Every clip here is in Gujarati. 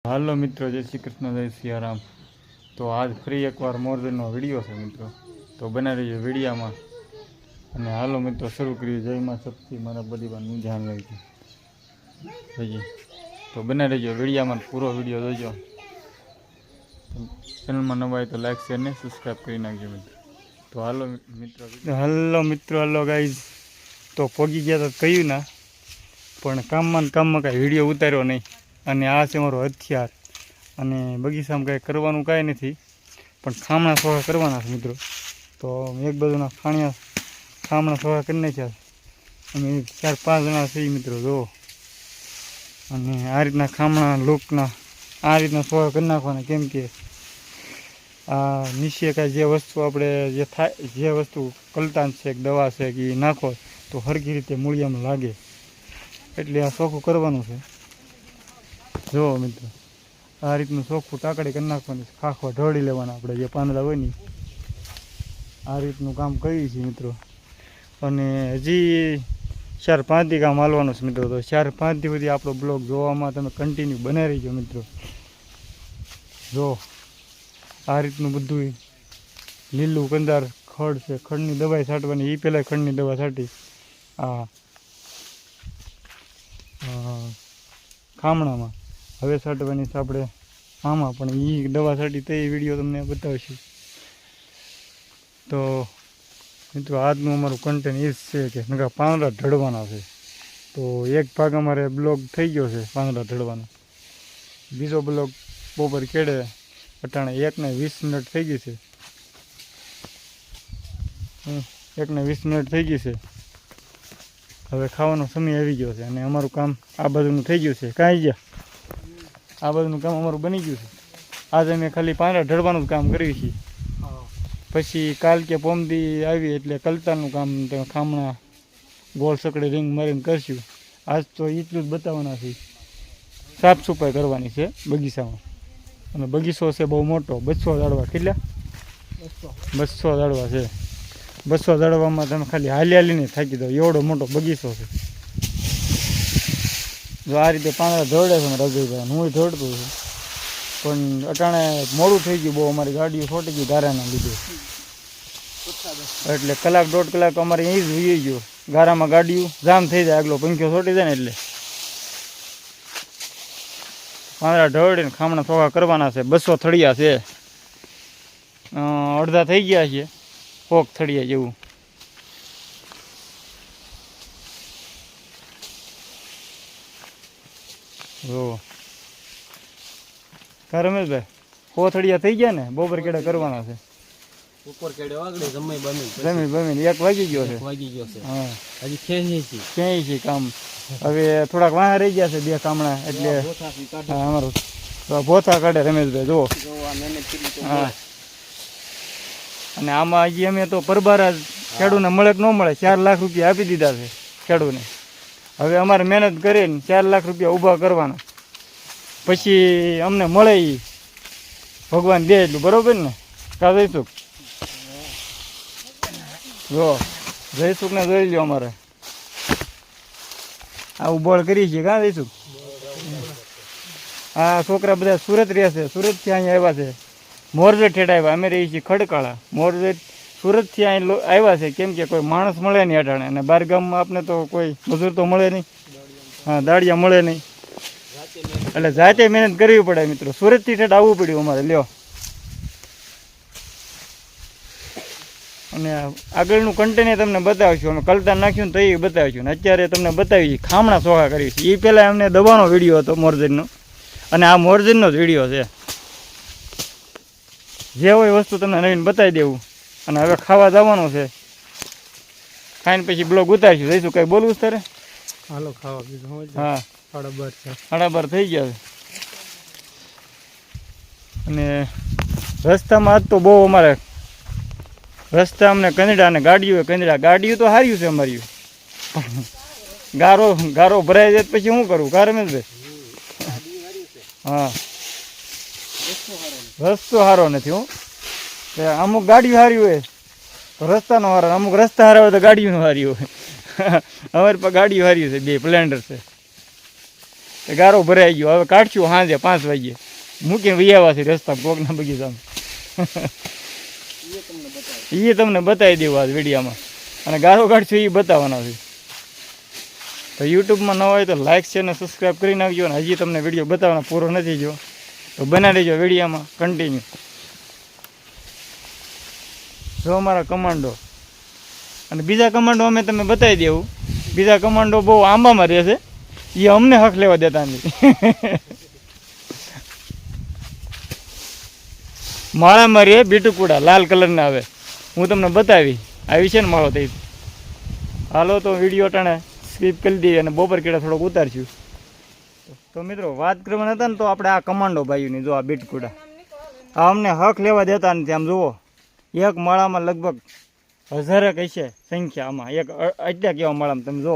હાલો મિત્રો, જય શ્રી કૃષ્ણ, જય સિયારામ. તો આજ ફરી એકવાર મોરબીનો વિડીયો છે મિત્રો, તો બનાવી રહીએ વિડીયામાં. અને હાલો મિત્રો શરૂ કરીએ. જય માં શક્તિ મારા પરિવારનું ધ્યાન રાખજો. તો બનાવી રહીએ વિડીયામાં, પૂરો વિડીયો જોજો. ચેનલમાં નવા હોય તો લાઈક શેર ને સબસ્ક્રાઈબ કરી નાખજો મિત્રો. તો હાલો મિત્રો હાલો ગાઈઝ. તો પગી ગયા તો કહ્યું ના, પણ કામમાં કાંઈ વિડીયો ઉતાર્યો નહીં. અને આ છે મારો હથિયાર. અને બગીચામાં કાંઈ કરવાનું કાંઈ નથી, પણ ખામણા સોખા કરવાના છે મિત્રો. તો એક બાજુના ખામણા સોખા કરી નાખ્યા. અમે 4-5 જણા છીએ મિત્રો જો. અને આ રીતના ખામણા લોકના આ રીતના સોખા કરી નાખવાના. કેમ કે આ નીચે કાંઈ જે વસ્તુ આપણે જે વસ્તુ કલતાન છે, દવા છે કે એ નાખો તો સરખી રીતે મૂળિયામાં લાગે. એટલે આ સોખું કરવાનું છે. જો મિત્રો આ રીતનું ચોખ્ખું ટાંકડી કરી નાખવાની, ખાખવા ઢોળી લેવાના. આપણે જે પાંદડા હોય ને આ રીતનું કામ કરીએ છીએ મિત્રો. અને હજી 4-5 દી કામ હાલવાનું છે મિત્રો. તો 4-5 દી સુધી આપણો બ્લોગ જોવામાં તમે કન્ટિન્યુ બનાવી રહીજો મિત્રો. જો આ રીતનું બધું લીલું કંદાર ખડ છે, ખડની દવાઈ છાંટવાની. એ પહેલાં ખડની દવા છાંટી આ ખામણામાં. હવે છાંટવાની છે આપણે આમાં, પણ એ દવા છાંટી તો એ વિડીયો તમને બતાવીશું. તો મિત્રો આજનું અમારું કન્ટેન્ટ એ જ છે કે નકા પાંદડા ઢળવાના છે. તો એક ભાગ અમારે બ્લોગ થઈ ગયો છે પાંદડા ઢળવાનો. બીજો બ્લોગ બપોર કેળે અટાણે 1:20 મિનિટ થઈ ગઈ છે. 1:20 મિનિટ થઈ ગઈ છે. હવે ખાવાનો સમય આવી ગયો છે. અને અમારું કામ આ બાજુનું થઈ ગયું છે. કાંઈ ગયા આ બાજુનું કામ અમારું બની ગયું છે. આજે અમે ખાલી પાંદડા ઢળવાનું જ કામ કરીએ છીએ. પછી કાલ કે પોમદી આવી એટલે કલતાનું કામ ખામણા ગોળ સકડે રીંગ મારીને કરશું. આજ તો એટલું જ બતાવવાના છે. સાફ સફાઈ કરવાની છે બગીચામાં. અને બગીચો છે બહુ મોટો, 200 ઝાડવા. કેટલા? 200 ઝાડવા છે. 200 ઝાડવામાં તમે ખાલી હાલીને થાકી દો, એવડો મોટો બગીચો છે. જો આ રીતે પાંદડા ધોડે છે મારા રજોઈભાઈ, હું ધોડતો છું. પણ અટાણે મોડું થઈ ગયું બહુ, અમારી ગાડીઓ છોટી ગઈ ગારાના લીધે. એટલે 1-1.5 કલાક અમારે અહીં જ વી ગયો. ગારામાં ગાડીઓ જામ થઈ જાય, આગલો પંખ્યો છોટી જાય ને. એટલે પાંદડા ઢોળીને ખામણા સોખા કરવાના છે. 200 થળિયા છે. અડધા થઈ ગયા છે, કોક થળિયા જેવું. જો કા રમેશભાઈ, 100 થળિયા થઈ ગયા ને. બપોર કેડે કરવાના છે. ઉપર કેડે વાગડે જમી બમી 1 વાગી ગયો છે. હા હજી ખેંચી છે કામ. હવે થોડાક વાહ રહી ગયા છે 2 કામણા. એટલે અમારું ભોથા કાઢે રમેશભાઈ જુઓ. હા અને આમાં હજી અમે તો પરબારા ખેડૂને મળે કે ન મળે, 4 લાખ રૂપિયા આપી દીધા છે ખેડૂને. હવે અમારે મહેનત કરીને 4 લાખ રૂપિયા ઊભા કરવાના. પછી અમને મળે એ ભગવાન દે એટલું, બરોબર ને? કા જઈશું જો જઈશું ને જોઈ લ્યો. અમારે આવું બોળ કરીએ છીએ. કાં જઈશું? આ છોકરા બધા સુરત રહે છે. સુરતથી અહીંયા આવ્યા છે. મોરજેટ હેઠ આવ્યા. અમે રહીએ છીએ ખડકાળા. મોરજેટ સુરતથી અહીં આવ્યા છે. કેમ કે કોઈ માણસ મળે નહીં અટાણે. અને બહાર ગામમાં આપણે તો કોઈ મજૂર તો મળે નહીં. હા દાળિયા મળે નહીં. એટલે જાતે મહેનત કરવી પડે મિત્રો. સુરતથી ઠેઠ આવવું પડ્યું અમારે. લ્યો અને આગળનું કન્ટેન્ટ તમને બતાવીશું. અમે કલતા નાખ્યું ને તો એ બતાવીશું. ને અત્યારે તમને બતાવી ખામણા સોખા કરી છે. એ પહેલાં અમને દવાનો વિડીયો હતો મોરજેટનો. અને આ મોરજેટનો જ વિડીયો છે. જે હોય વસ્તુ તમને નવીન બતાવી દેવું. અને હવે ખાવા જવાનું છે. ખાઈને પછી બ્લોગ ઉતારીશું. જઈશું. કંઈ બોલવું તારે? હાલો ખાવા પીધું. હા 12:30 થઈ ગયા છે. અને રસ્તામાં આજ તો બહુ અમારે રસ્તા અમને કંદડા અને ગાડીઓ તો હાર્યું છે અમારી. ગારો ભરાઈ જાય પછી શું કરવું? કાર રમેશભાઈ? હા રસ્તો સારો નથી. હું અમુક ગાડીઓ હારી હોય તો રસ્તાનો હારો, અમુક રસ્તા હારા હોય તો ગાડીઓનો હારી હોય. અમારી પાસે ગાડીઓ હારી છે. 2 સ્પ્લેન્ડર છે. તો ગારો ભરાઈ ગયો. હવે કાઢશું સાંજે 5 વાગ્યે મૂકીને વૈયાવા છે રસ્તા કોકના બગીચામાં. એ તમને બતાવી દેવું આ વિડીયામાં. અને ગારો કાઢશું એ બતાવવાના છે. તો યુટ્યુબમાં ન હોય તો લાઇક છે અને સબસ્ક્રાઈબ કરી નાખજો. અને હજી તમને વિડીયો બતાવવાનો પૂરો નથી જો તો બના દેજો વિડીયામાં કન્ટિન્યુ. જો અમારા કમાન્ડો અને બીજા કમાન્ડો અમે તમે બતાવી દેવું. બીજા કમાન્ડો બહુ આંબામાં રહેશે, એ અમને હક લેવા દેતા નથી. માળામાં રે બીટુકુડા લાલ કલરના આવે, હું તમને બતાવી આવી છે ને માળો થઈ. હાલો તો વિડીયો ટાણે સ્કીપ કરી દઈએ અને બપોર કેળા થોડોક ઉતારશું. તો મિત્રો વાત કરવાના હતા ને તો આપણે આ કમાન્ડો ભાઈઓની જો આ બીટકુડા આ અમને હક લેવા દેતા નથી. આમ જુઓ એક માળામાં લગભગ 1000 કઈ છે સંખ્યા. આમાં એક અડ્યા કેવા માળામાં તમે જો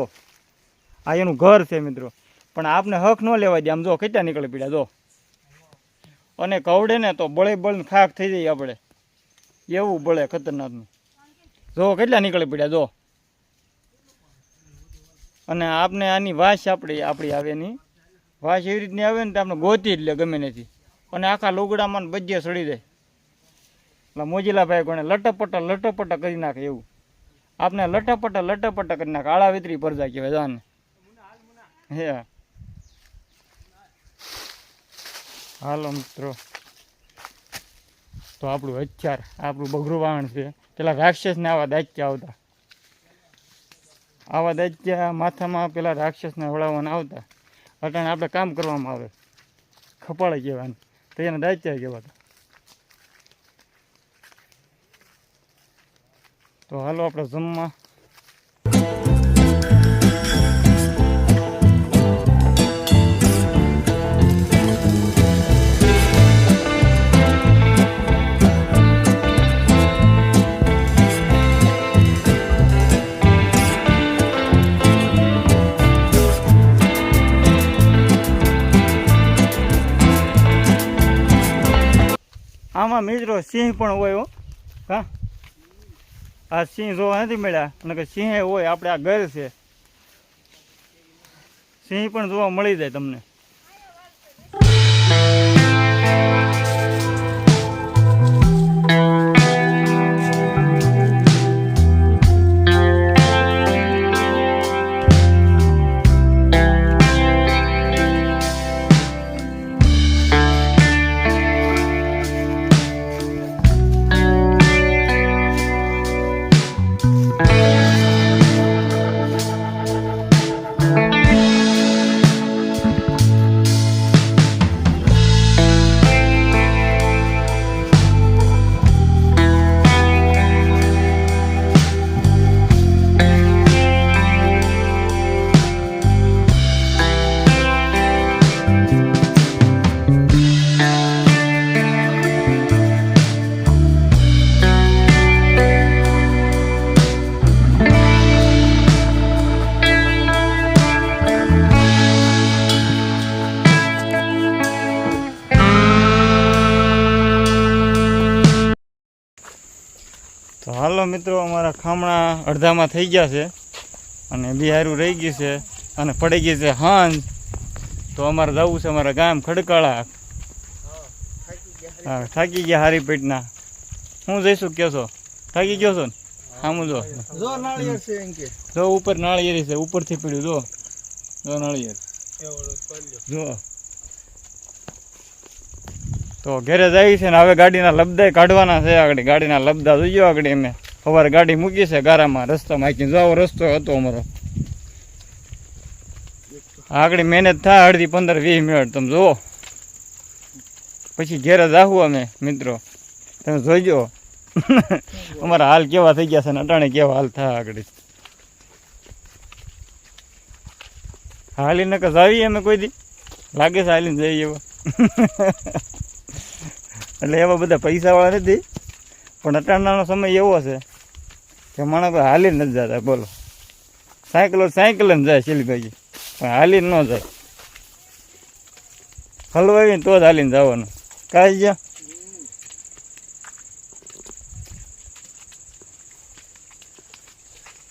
આ એનું ઘર છે મિત્રો. પણ આપને હક ન લેવા દે. આમ જો કેટલા નીકળે પીડા જો. અને કવડે ને તો બળે બળને ખાક થઈ જાય આપણે, એવું બળે ખતરનાકનું. જો કેટલા નીકળે પીડા જો. અને આપને આની વાસ આપણી આવે નહીં. વાસ એવી રીતની આવે ને તો આપણે ગોતી જ લે ગમે નથી. અને આખા લુગડામાં બજ્જે સડી જાય. એટલે મોજીલા ભાઈ કોને લટપટા કરી નાખે એવું. આપને લટપટા કરી નાખે. આળા વિતરી પરજા કહેવાય જાને. હે હાલો મિત્રો, તો આપણું હથિયાર આપણું બગરું વાહન છે. પેલા રાક્ષસને આવા દાચ્યા માથામાં પેલા રાક્ષસને વળાવવાના આવતા. અટાણે આપણે કામ કરવામાં આવે ખપાળે કહેવાનું, તો એને દાચ્યા કહેવાતા. તો હાલો આપણે જમવા. આમાં મિત્રો સિંહ પણ હોય હો. હા આ સિંહ જોવા નથી મળ્યા, અને કે સિંહ હોય આપણે આ ઘર છે. સિંહ પણ જોવા મળી જાય તમને. તો હાલો મિત્રો, અમારા ખામણા અડધામાં થઈ ગયા છે અને બિહારું રહી ગયું છે અને પડી ગઈ છે હાંજ. તો અમારે જવું છે અમારા ગામ ખડકાળા. હા થાકી ગયા હારી પેટના. હું જઈશું કહો છો? થાકી ગયો છો ને? સામું જો જો ઉપર નાળિયેરી છે, ઉપરથી પીડ્યું જો નાળિયેર જો. તો ઘરે જાય છે ને હવે ગાડીના લબદા કાઢવાના છે. આગળ ગાડીના લબદા જોઈજો. આગળ અમે સવારે ગાડી મૂકી છે ગારામાં રસ્તામાં આખી જો રસ્તો હતો અમારો. આગળ મહેનત થાય અડધી 15-20 મિનિટ તમે જુઓ, પછી ઘેરે જાહું અમે મિત્રો. તમે જોઈજો અમારા હાલ કેવા થઈ ગયા છે ને અટાણે કેવા હાલ થાય આગળ. હાલીને કે જાવીએ અમે કોઈ દી લાગે છે હાલીને જઈએ એવા. એટલે એવા બધા પૈસાવાળા નથી, પણ અટાણાનો સમય એવો છે કે માણસ હાલીને નથી જતા. બોલો સાયકલ જ જાય શીલીભાઈ, પણ હાલીને ન જાય. હલવાવીને તો જ હાલીને જવાનું. કાંઈ ગયા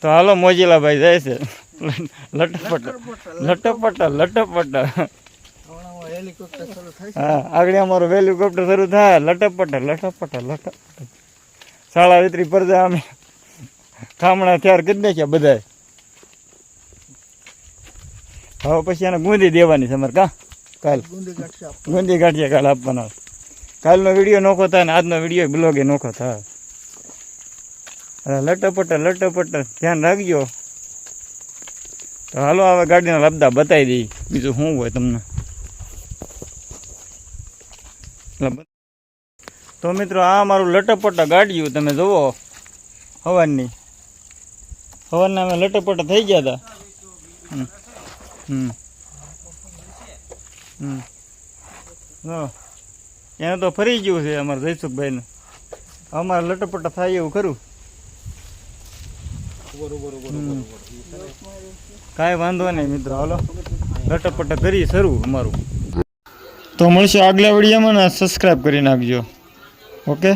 તો હાલો મોજીલા ભાઈ જાય છે લટપટ. હા આગળ અમારું હેલિકોપ્ટર શરૂ થાય લટપટ શાળા વિતરી પર જાય અમે ખામણા ત્યાર કરી નાખ્યા બધાય હવે પછી એને ગુંદી દેવાની છે અમારે કાલ ગુંદી ગાંઠિયા કાલ આપવાના કાલનો વિડીયો નોખો થાય ને આજનો વિડીયો બ્લોગ એ નોખો થાય લટપટ ધ્યાન રાખજો તો હાલો હવે ગાડીના લબદા બતાવી દઈ બીજું શું હોય તમને તો મિત્રો આ મારું લટપટ ગાડીયું તમે જુઓ હવારની અમે લટપટ થઈ ગયા હતા એને તો ફરી ગયું છે અમારા જયસુખભાઈને અમારે લટપટ થાય એવું ખરું કાંઈ વાંધો નહીં મિત્રો હાલો લટપટ કરી શરૂ અમારું તો મળશે આગલા વિડીયોમાં ને સબસ્ક્રાઈબ કરી નાખજો ઓકે